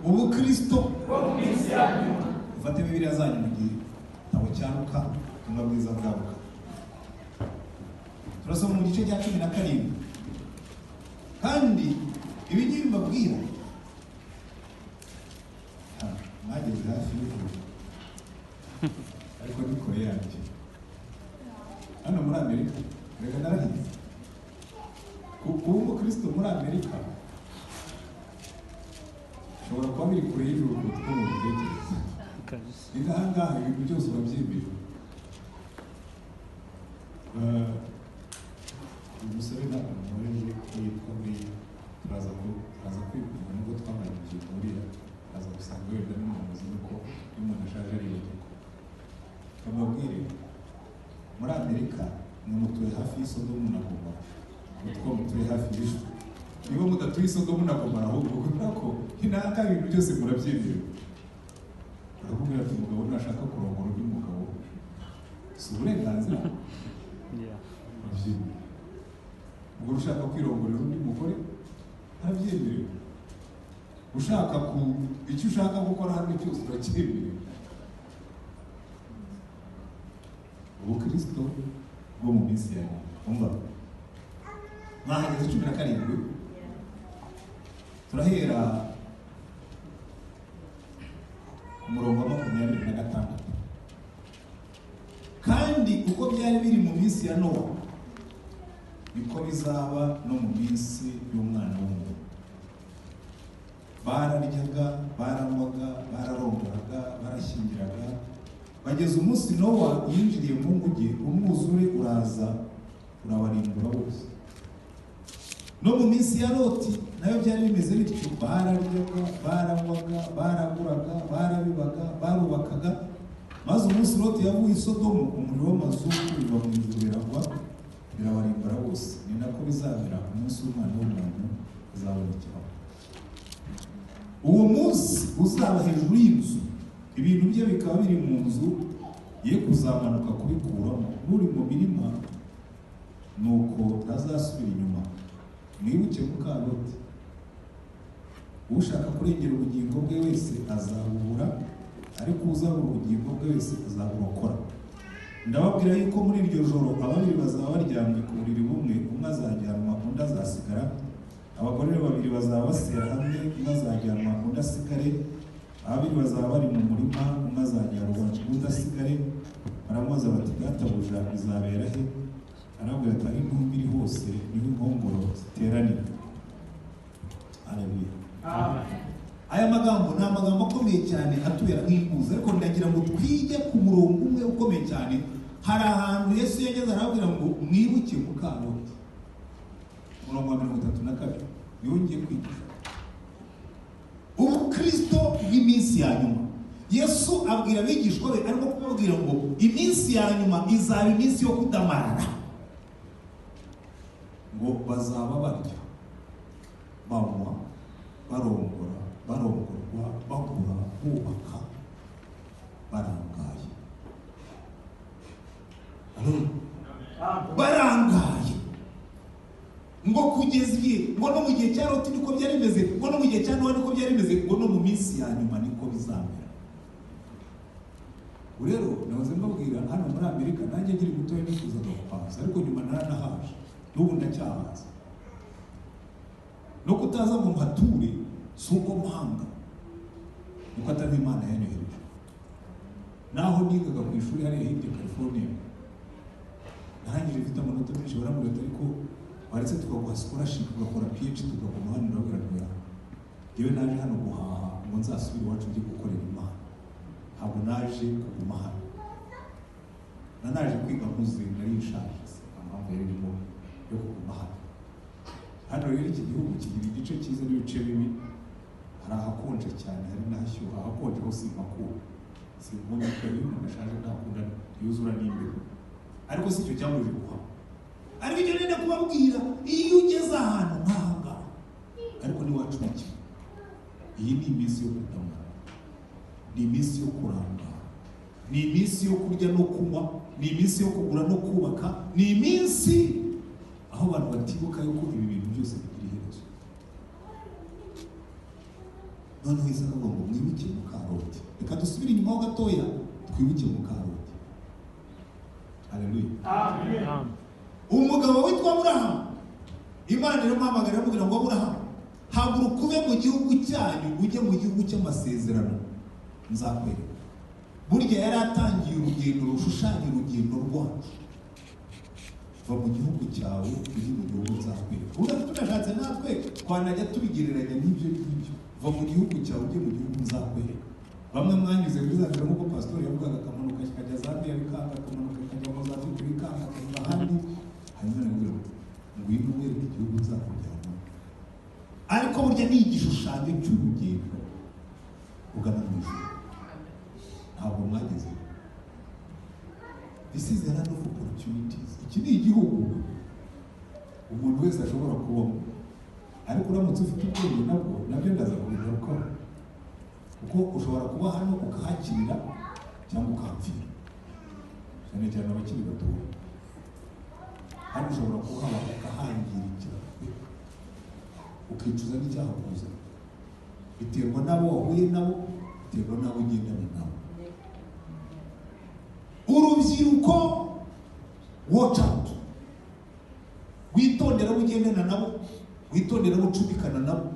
ubukristo ufate Bibiliya zanyu mu gihe ntabwo cyaruka ubutumwa bwiza bwabuka. Turasoma mu gice cya 17 kandi ibi ngibi mbabwira mwageze hafi y'ukuri ariko ni kure yanjye hano muri Amerika. Reka narahize kuba umukristo muri Amerika ushobora kuba biri kure y'ijuru kuko mu bitekerezo ingahangaha ibintu byose urabyemera. umusore ntabwo mworeje yitwa buriya turaza kwibwira nubwo twambaye ikintu buriya aza gusanga wenda n'umuyobozi nuko iyo umuntu ashaje aribagirwa. Bamubwire muri Amerika ni mutuye hafi y'Isodomu na Gomora, utwo mutuye hafi y'ijuru. Niba mudatuye Isodomu na Gomora ahubwo kuko inaka ibintu byose murabyemera. Urakubwira ati umugabo nashaka kurongora undi mugabo si uburenganzira urabyemera. Ubwo ushaka kwirongorera undi mugore arabyemerewe. Ushaka icyo ushaka gukora hano cyose uracyemerewe. Ubukristo bwo mu minsi ya nyuma umva mwahageze 17 turahera umurongo wa 26. kandi uko byari biri mu minsi ya Nowa niko bizaba no mu minsi y'umwana w'umuntu. Bararyaga, baranywaga, bararongoraga, barashyingiraga bageze umunsi Nowa yinjiriye mu nguge, umwuzure uraza urabarimbura bose. No mu minsi ya Loti nayo byari bimeze bityo, bararyaga, baranywaga, baraguraga, barabibaga, barubakaga. Maze umunsi Loti yavuye i Sodomu, umuriro w'amazuku uva mu ijuru biragwa birabarimbura bose. Ni nako bizabera umunsi w'umwana w'umuntu uzabonekeraho. Uwo munsi uzaba hejuru y'inzu, ibintu bye bikaba biri mu nzu ye kuzamanuka kubikuramo. N'uri mu mirima nuko ntazasubira inyuma. Mwibuke muka Loti, ushaka kurengera ubugingo bwe wese azabubura, ariko uzabura ubugingo bwe wese azaburokora. Ndababwira yuko muri iryo joro ababiri bazaba baryamye ku buriri bumwe, umwe azajyanwa undi azasigara. Abagore babiri bazaba basera hamwe, umwe azajyanwa undi asigare. Ababiri bazaba bari mu murima, umwe azajyanwa undi asigare. Baramubaza bati databuja bizabera he? Arabwira ati aho intumbi iri hose niho inkongoro ziteranira. Haleluya. Aya magambo ni amagambo akomeye cyane atubera nk'impuza, ariko ndagira ngo twige ku murongo umwe ukomeye cyane. Hari ahantu Yesu yageze arabwira ngo mwibuke muka Loti. Umurongo wa 32 niwo ngiye kwigisha. Ubukristo bw'iminsi ya nyuma. Yesu abwira abigishwa be arimo kubabwira ngo iminsi ya nyuma izaba iminsi yo kudamarara. Ngo bazaba barya, banywa, barongora, barongorwa, bagura, bubaka, barangaye. Barangaye. Ngo kugeza igihe, ngo no mu gihe cya Loti niko byari bimeze, ngo no mu gihe cya Nowa niko byari bimeze, ngo no mu minsi ya nyuma niko bizamera. Rero nahoze mbabwira hano muri Amerika nanjye ngiri mutoya nifuzaga kuhaza, ariko nyuma naranahaje, n'ubu ndacyahaza. No kutaza mu mpature si uko mpanga, nuko atari Imana yanyohereje. Naho nigaga ku ishuri hariya hirya California, narangije mfite amanota menshi, baramubwira ariko baretse tukaguha scholarship ugakora PhD tugakoma hano. Ndabwira ngo yewe naje hano guhaha ngo nzasubire iwacu njye gukorera Imana, ntabwo naje kuguma hano. Nanaje kwiga nkuze, nari nshaje, impamvu yari irimo yo kuguma hano. Hano rero iki gihugu kigira igice cyiza n'ibice bibi. Hari ahakonje cyane, hari n'ahashyuha. Ahakonje ho simpakura, simbona ko iyo umuntu ashaje ntakunda yuzura n'imbere, ariko si icyo cyamuje guha. Ariko icyo nenda kubabwira, iyo ugeze ahantu nk'ahangaha, ariko n'iwacu ni kimwe. Iyi ni iminsi yo kudamara, ni iminsi yo kurangara, ni iminsi yo kurya no kunywa, ni iminsi yo kugura no kubaka, ni iminsi aho abantu batibuka yuko ibi bintu byose bigira iherezo. noneho Isaka avuga ngo mwibuke Mukaroti. Reka dusubire inyuma ho gatoya twibuke Mukaroti. Haleluya. Amen. Umugabo witwa Aburahamu, Imana iramuhamagara iramubwira ngo Aburahamu, haguruka uve mu gihugu cyanyu ujye mu gihugu cy'amasezerano nzakwereka. Burya yari atangiye urugendo rushushanya urugendo rwacu. Va mu gihugu cyawe ujye mu gihugu nzakwereka. Uretse tunashatse natwe twanajya tubigereranya n'ibyo ngibyo. Va mu gihugu cyawe ujye mu gihugu nzakwereka. Bamwe mwanyuze muri za nzira nk'uko pasitori yavugaga, akamanuka kajya Zambia bikanga, akamanuka kajya Mozambique bikanga, akanyura ahandi, hanyuma ngo ngwino wereke igihugu nzakujyamo. Ariko burya ni igishushanyo cy'urugendo ugana mu ijuru. Ntabwo mwageze. This is a land of opportunities. Iki ni igihugu umuntu wese ashobora kubamo, ariko uramutse ufite ubwenge nabyo ndaza kubigarukaho, kuko ushobora kuba hano ukahakirira cyangwa ukahapfira, cyane cyane abakiri batoya. Hano ushobora kuhaba ukahangirikira ukicuza n'icyaha kuza. Biterwa n'abo wahuye nabo, biterwa n'abo ugendana nabo. Urubyiruko, watch out. Witondera abo ugendana nabo, witondera abo ucudikana nabo.